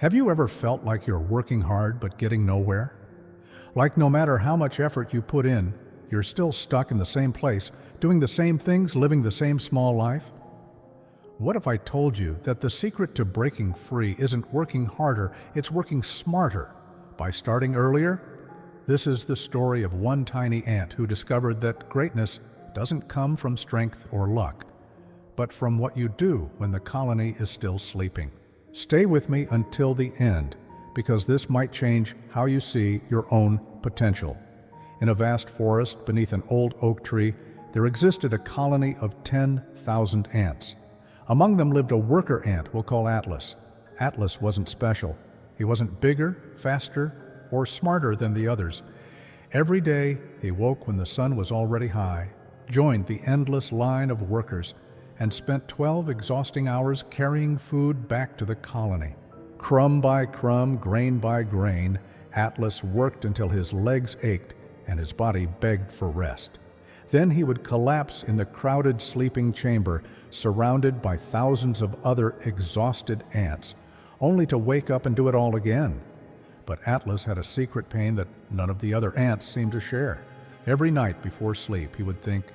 Have you ever felt like you're working hard but getting nowhere? Like no matter how much effort you put in, you're still stuck in the same place, doing the same things, living the same small life? What if I told you that the secret to breaking free isn't working harder, it's working smarter? By starting earlier? This is the story of one tiny ant who discovered that greatness doesn't come from strength or luck, but from what you do when the colony is still sleeping. Stay with me until the end, because this might change how you see your own potential. In a vast forest beneath an old oak tree, there existed a colony of 10,000 ants. Among them lived a worker ant we'll call Atlas. Atlas wasn't special. He wasn't bigger, faster, or smarter than the others. Every day, he woke when the sun was already high, joined the endless line of workers, and spent 12 exhausting hours carrying food back to the colony. Crumb by crumb, grain by grain, Atlas worked until his legs ached and his body begged for rest. Then he would collapse in the crowded sleeping chamber, surrounded by thousands of other exhausted ants, only to wake up and do it all again. But Atlas had a secret pain that none of the other ants seemed to share. Every night before sleep, he would think,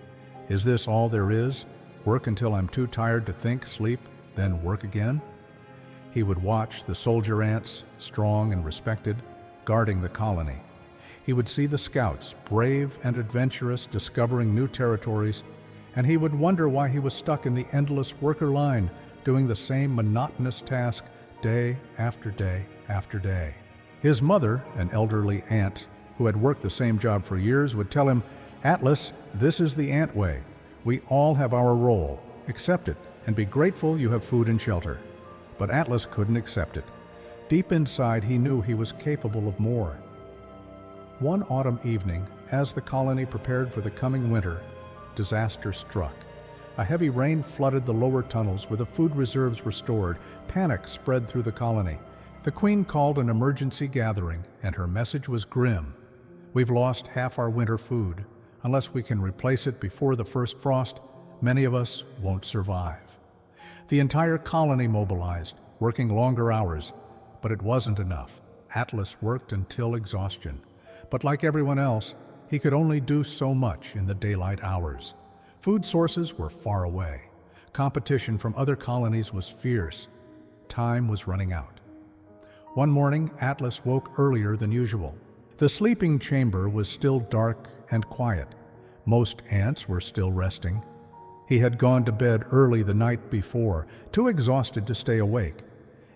"Is this all there is? Work until I'm too tired to think, sleep, then work again?" He would watch the soldier ants, strong and respected, guarding the colony. He would see the scouts, brave and adventurous, discovering new territories, and he would wonder why he was stuck in the endless worker line, doing the same monotonous task day after day after day. His mother, an elderly ant who had worked the same job for years, would tell him, "Atlas, this is the ant way. We all have our role. Accept it and be grateful you have food and shelter." But Atlas couldn't accept it. Deep inside, he knew he was capable of more. One autumn evening, as the colony prepared for the coming winter, disaster struck. A heavy rain flooded the lower tunnels where the food reserves were stored. Panic spread through the colony. The queen called an emergency gathering, and her message was grim. "We've lost half our winter food. Unless we can replace it before the first frost, many of us won't survive." The entire colony mobilized, working longer hours, but it wasn't enough. Atlas worked until exhaustion. But like everyone else, he could only do so much in the daylight hours. Food sources were far away. Competition from other colonies was fierce. Time was running out. One morning, Atlas woke earlier than usual. The sleeping chamber was still dark and quiet. Most ants were still resting. He had gone to bed early the night before, too exhausted to stay awake.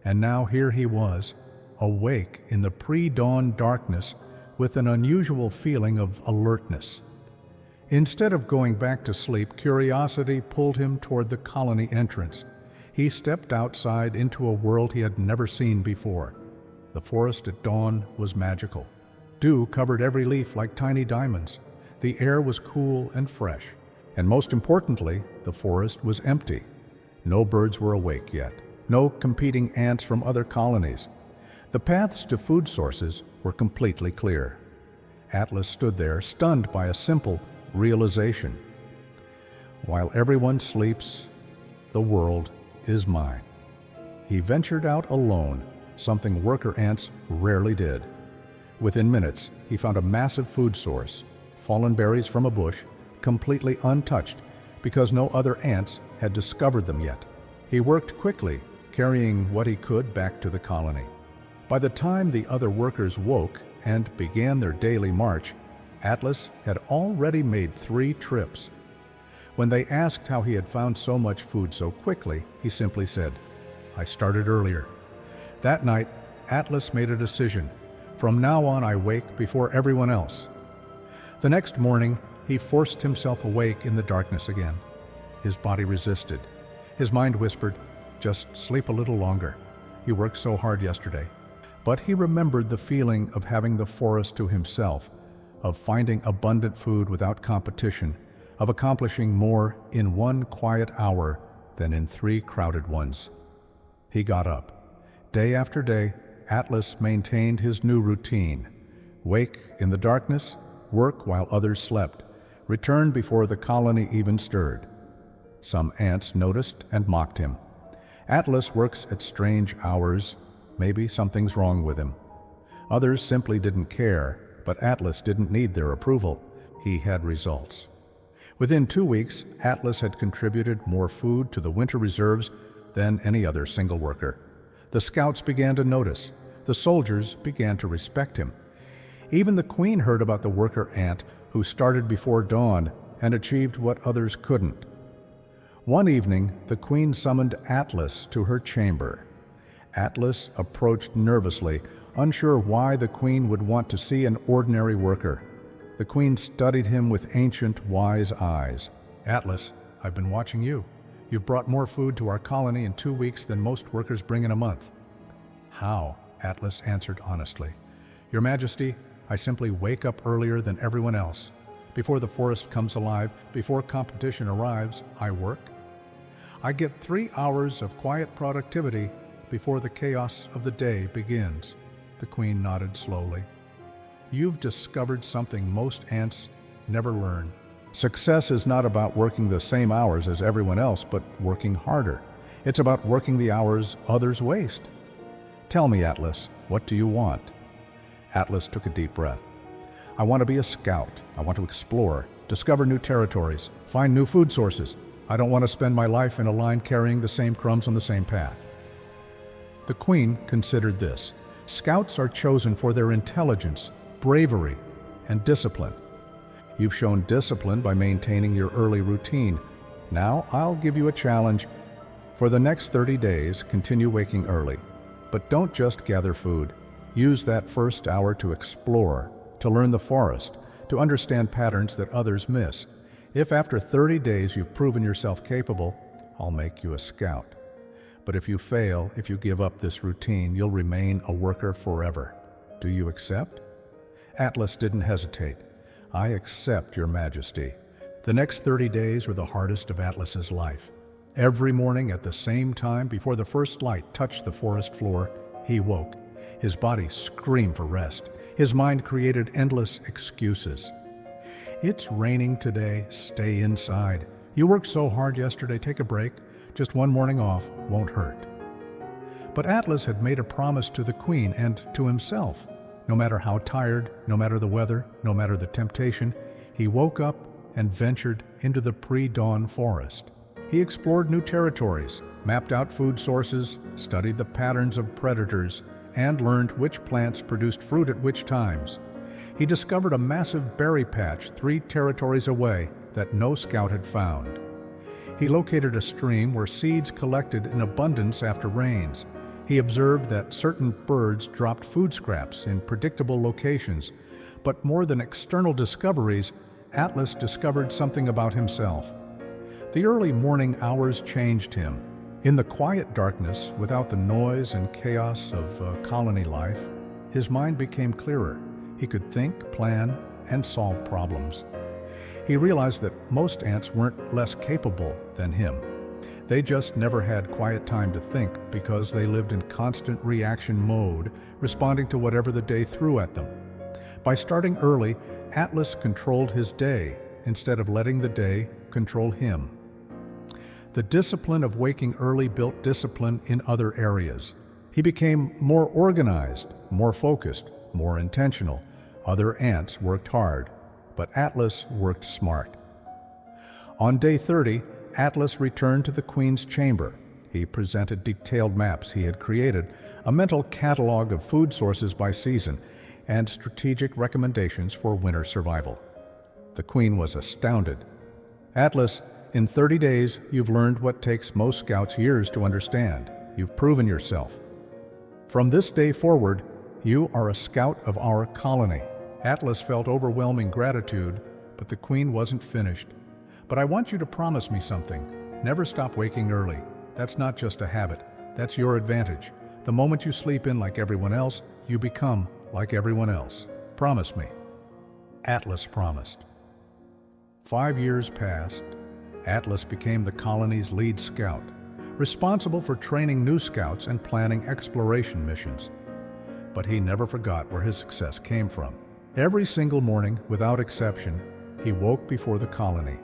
And now here he was, awake in the pre-dawn darkness, with an unusual feeling of alertness. Instead of going back to sleep, curiosity pulled him toward the colony entrance. He stepped outside into a world he had never seen before. The forest at dawn was magical. Dew covered every leaf like tiny diamonds. The air was cool and fresh. And most importantly, the forest was empty. No birds were awake yet. No competing ants from other colonies. The paths to food sources were completely clear. Atlas stood there, stunned by a simple realization. While everyone sleeps, the world is mine. He ventured out alone, something worker ants rarely did. Within minutes, he found a massive food source, fallen berries from a bush, completely untouched because no other ants had discovered them yet. He worked quickly, carrying what he could back to the colony. By the time the other workers woke and began their daily march, Atlas had already made 3 trips. When they asked how he had found so much food so quickly, he simply said, "I started earlier." That night, Atlas made a decision. "From now on, I wake before everyone else." The next morning, he forced himself awake in the darkness again. His body resisted. His mind whispered, "Just sleep a little longer. You worked so hard yesterday." But he remembered the feeling of having the forest to himself, of finding abundant food without competition, of accomplishing more in 1 quiet hour than in 3 crowded ones. He got up. Day after day, Atlas maintained his new routine. Wake in the darkness, work while others slept, return before the colony even stirred. Some ants noticed and mocked him. Atlas works at strange hours, maybe something's wrong with him. Others simply didn't care, but Atlas didn't need their approval. He had results. Within 2 weeks, Atlas had contributed more food to the winter reserves than any other single worker. The scouts began to notice. The soldiers began to respect him. Even the queen heard about the worker ant who started before dawn and achieved what others couldn't. One evening, the queen summoned Atlas to her chamber. Atlas approached nervously, unsure why the queen would want to see an ordinary worker. The queen studied him with ancient, wise eyes. "Atlas, I've been watching you. You've brought more food to our colony in 2 weeks than most workers bring in a month." "How?" Atlas answered honestly. "Your Majesty, I simply wake up earlier than everyone else. Before the forest comes alive, before competition arrives, I work. I get 3 hours of quiet productivity before the chaos of the day begins." The queen nodded slowly. "You've discovered something most ants never learn. Success is not about working the same hours as everyone else, but working harder. It's about working the hours others waste. Tell me, Atlas, what do you want?" Atlas took a deep breath. "I want to be a scout. I want to explore, discover new territories, find new food sources. I don't want to spend my life in a line carrying the same crumbs on the same path." The queen considered this. Scouts are chosen for their intelligence, bravery, and discipline. You've shown discipline by maintaining your early routine. Now I'll give you a challenge. For the next 30 days, continue waking early. But don't just gather food. Use that first hour to explore, to learn the forest, to understand patterns that others miss. If after 30 days you've proven yourself capable, I'll make you a scout. But if you fail, if you give up this routine, you'll remain a worker forever. Do you accept?" Atlas didn't hesitate. "I accept, Your Majesty." The next 30 days were the hardest of Atlas's life. Every morning at the same time, before the first light touched the forest floor, he woke. His body screamed for rest. His mind created endless excuses. "It's raining today. Stay inside. You worked so hard yesterday. Take a break. Just one morning off won't hurt." But Atlas had made a promise to the queen and to himself. No matter how tired, no matter the weather, no matter the temptation, he woke up and ventured into the pre-dawn forest. He explored new territories, mapped out food sources, studied the patterns of predators, and learned which plants produced fruit at which times. He discovered a massive berry patch 3 territories away that no scout had found. He located a stream where seeds collected in abundance after rains. He observed that certain birds dropped food scraps in predictable locations. But more than external discoveries, Atlas discovered something about himself. The early morning hours changed him. In the quiet darkness, without the noise and chaos of colony life, his mind became clearer. He could think, plan, and solve problems. He realized that most ants weren't less capable than him. They just never had quiet time to think because they lived in constant reaction mode, responding to whatever the day threw at them. By starting early, Atlas controlled his day instead of letting the day control him. The discipline of waking early built discipline in other areas. He became more organized, more focused, more intentional. Other ants worked hard, but Atlas worked smart. On day 30, Atlas returned to the queen's chamber. He presented detailed maps he had created, a mental catalog of food sources by season, and strategic recommendations for winter survival. The queen was astounded. "Atlas, in 30 days, you've learned what takes most scouts years to understand. You've proven yourself. From this day forward, you are a scout of our colony." Atlas felt overwhelming gratitude, but the queen wasn't finished. "But I want you to promise me something. Never stop waking early. That's not just a habit. That's your advantage. The moment you sleep in like everyone else, you become like everyone else. Promise me." Atlas promised. 5 years passed. Atlas became the colony's lead scout, responsible for training new scouts and planning exploration missions. But he never forgot where his success came from. Every single morning, without exception, he woke before the colony.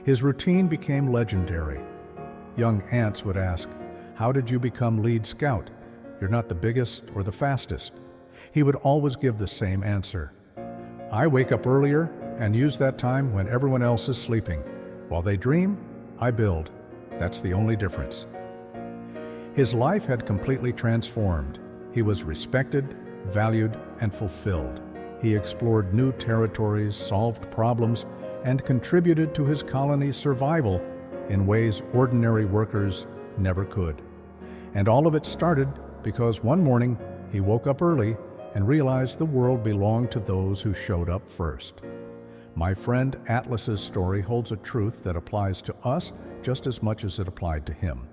His routine became legendary. Young ants would ask, "How did you become lead scout?" You're not the biggest or the fastest. He would always give the same answer. I wake up earlier and use that time when everyone else is sleeping. While they dream, I build. That's the only difference. His life had completely transformed. He was respected, valued, and fulfilled. He explored new territories, solved problems, and contributed to his colony's survival in ways ordinary workers never could. And all of it started because one morning he woke up early and realized the world belonged to those who showed up first. My friend Atlas's story holds a truth that applies to us just as much as it applied to him.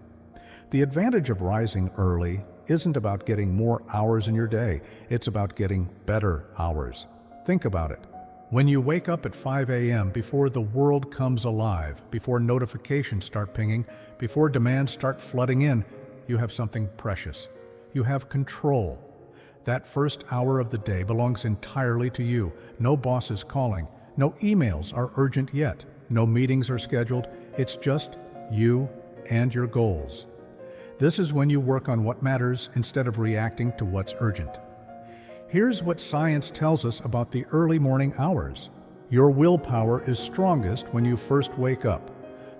The advantage of rising early isn't about getting more hours in your day, it's about getting better hours. Think about it. When you wake up at 5 a.m. before the world comes alive, before notifications start pinging, before demands start flooding in, you have something precious. You have control. That first hour of the day belongs entirely to you. No boss is calling. No emails are urgent yet. No meetings are scheduled. It's just you and your goals. This is when you work on what matters instead of reacting to what's urgent. Here's what science tells us about the early morning hours. Your willpower is strongest when you first wake up.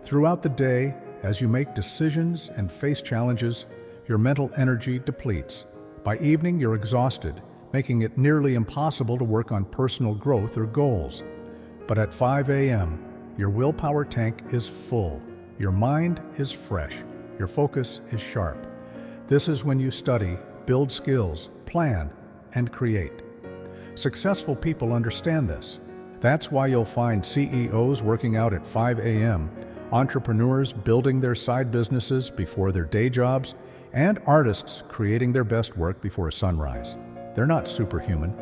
Throughout the day, as you make decisions and face challenges, your mental energy depletes. By evening, you're exhausted, making it nearly impossible to work on personal growth or goals. But at 5 a.m., your willpower tank is full. Your mind is fresh. Your focus is sharp. This is when you study, build skills, plan, and create. Successful people understand this. That's why you'll find CEOs working out at 5 a.m., entrepreneurs building their side businesses before their day jobs, and artists creating their best work before sunrise. They're not superhuman.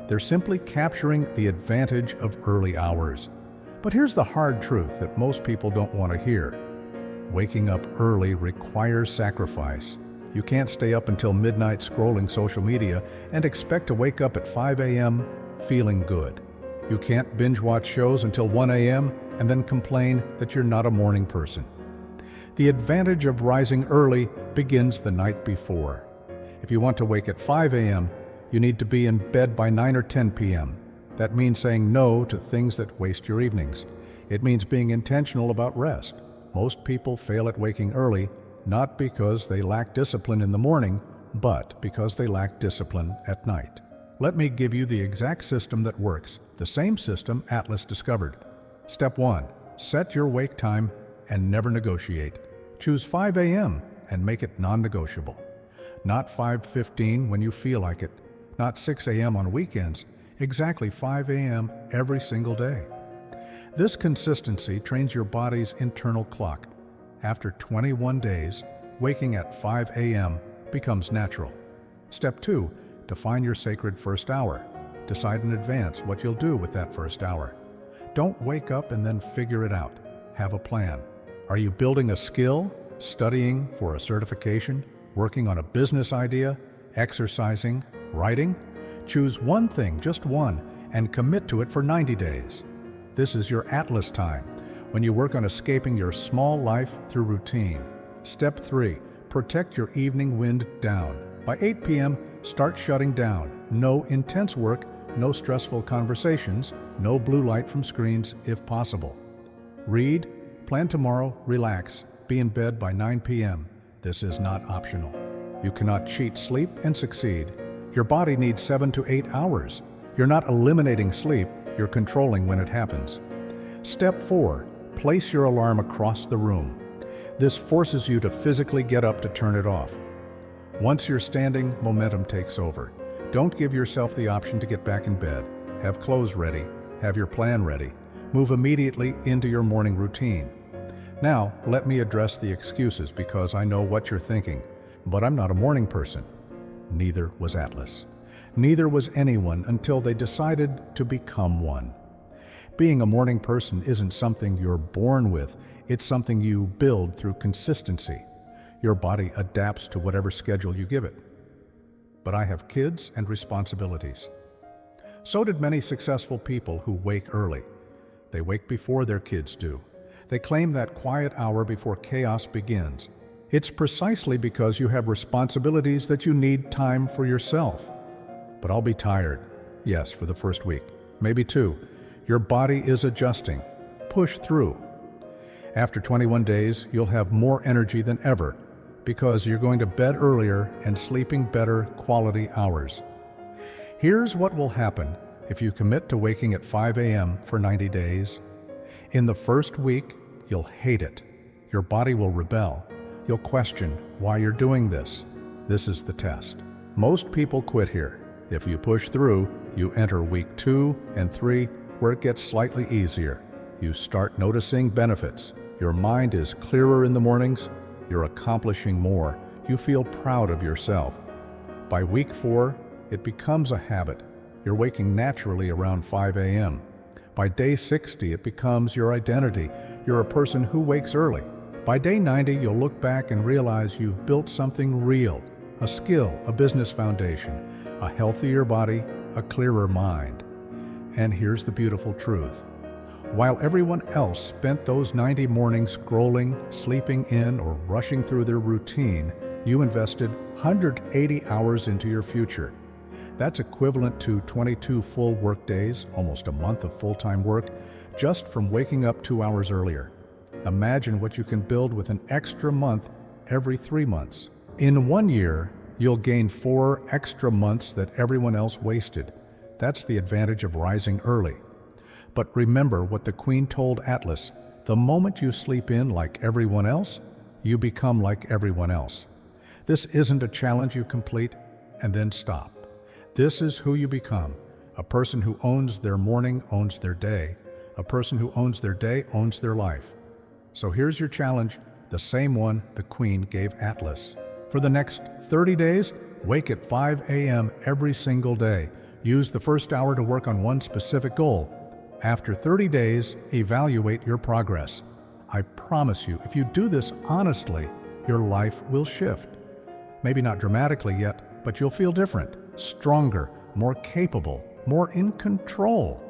They're simply capturing the advantage of early hours. But here's the hard truth that most people don't want to hear. Waking up early requires sacrifice. You can't stay up until midnight scrolling social media and expect to wake up at 5 a.m. feeling good. You can't binge watch shows until 1 a.m. and then complain that you're not a morning person. The advantage of rising early begins the night before. If you want to wake at 5 a.m., you need to be in bed by 9 or 10 p.m. That means saying no to things that waste your evenings. It means being intentional about rest. Most people fail at waking early, not because they lack discipline in the morning, but because they lack discipline at night. Let me give you the exact system that works, the same system Atlas discovered. Step 1. Set your wake time and never negotiate. Choose 5 a.m. and make it non-negotiable. Not 5:15 when you feel like it, not 6 a.m. on weekends, exactly 5 a.m. every single day. This consistency trains your body's internal clock. After 21 days, waking at 5 a.m. becomes natural. Step 2. Define your sacred first hour. Decide in advance what you'll do with that first hour. Don't wake up and then figure it out. Have a plan. Are you building a skill, studying for a certification, working on a business idea, exercising, writing? Choose one thing, just one, and commit to it for 90 days. This is your Atlas time, when you work on escaping your small life through routine. Step 3. Protect your evening wind down. By 8 p.m., start shutting down. No intense work, no stressful conversations, no blue light from screens if possible. Read, plan tomorrow, relax, be in bed by 9 p.m. This is not optional. You cannot cheat sleep and succeed. Your body needs 7 to 8 hours. You're not eliminating sleep, you're controlling when it happens. Step 4. Place your alarm across the room. This forces you to physically get up to turn it off. Once you're standing, momentum takes over. Don't give yourself the option to get back in bed. Have clothes ready. Have your plan ready. Move immediately into your morning routine. Now, let me address the excuses because I know what you're thinking. But I'm not a morning person. Neither was Atlas. Neither was anyone until they decided to become one. Being a morning person isn't something you're born with. It's something you build through consistency. Your body adapts to whatever schedule you give it. But I have kids and responsibilities. So did many successful people who wake early. They wake before their kids do. They claim that quiet hour before chaos begins. It's precisely because you have responsibilities that you need time for yourself. But I'll be tired. Yes, for the first week, maybe two. Your body is adjusting. Push through. After 21 days, you'll have more energy than ever because you're going to bed earlier and sleeping better quality hours. Here's what will happen if you commit to waking at 5 a.m. for 90 days. In the first week, you'll hate it. Your body will rebel. You'll question why you're doing this. This is the test. Most people quit here. If you push through, you enter week 2 and 3, where it gets slightly easier. You start noticing benefits. Your mind is clearer in the mornings. You're accomplishing more. You feel proud of yourself. By week 4, it becomes a habit. You're waking naturally around 5 a.m. By day 60, it becomes your identity. You're a person who wakes early. By day 90, you'll look back and realize you've built something real, a skill, a business foundation, a healthier body, a clearer mind. And here's the beautiful truth. While everyone else spent those 90 mornings scrolling, sleeping in, or rushing through their routine, you invested 180 hours into your future. That's equivalent to 22 full work days, almost a month of full-time work, just from waking up 2 hours earlier. Imagine what you can build with an extra month every 3 months. In 1 year, you'll gain 4 extra months that everyone else wasted. That's the advantage of rising early. But remember what the Queen told Atlas: the moment you sleep in like everyone else, you become like everyone else. This isn't a challenge you complete and then stop. This is who you become. A person who owns their morning owns their day. A person who owns their day owns their life. So here's your challenge, the same one the Queen gave Atlas. For the next 30 days, wake at 5 a.m. every single day. Use the first hour to work on one specific goal. After 30 days, evaluate your progress. I promise you, if you do this honestly, your life will shift. Maybe not dramatically yet, but you'll feel different, stronger, more capable, more in control.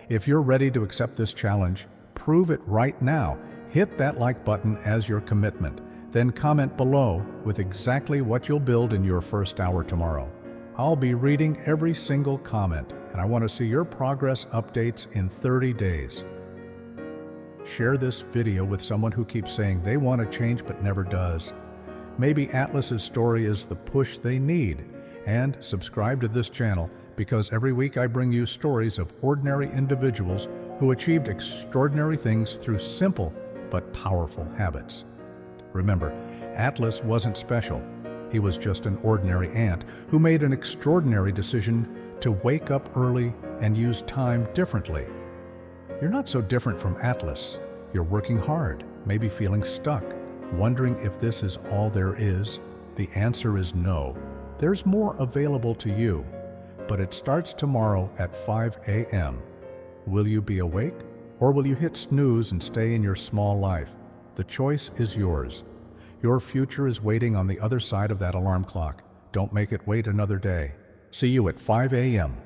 If you're ready to accept this challenge, prove it right now. Hit that like button as your commitment. Then comment below with exactly what you'll build in your first hour tomorrow. I'll be reading every single comment, and I want to see your progress updates in 30 days. Share this video with someone who keeps saying they want to change but never does. Maybe Atlas's story is the push they need. And subscribe to this channel because every week I bring you stories of ordinary individuals who achieved extraordinary things through simple but powerful habits. Remember, Atlas wasn't special. He was just an ordinary ant who made an extraordinary decision to wake up early and use time differently. You're not so different from Atlas. You're working hard, maybe feeling stuck, wondering if this is all there is. The answer is no. There's more available to you, but it starts tomorrow at 5 a.m. Will you be awake, or will you hit snooze and stay in your small life? The choice is yours. Your future is waiting on the other side of that alarm clock. Don't make it wait another day. See you at 5 a.m.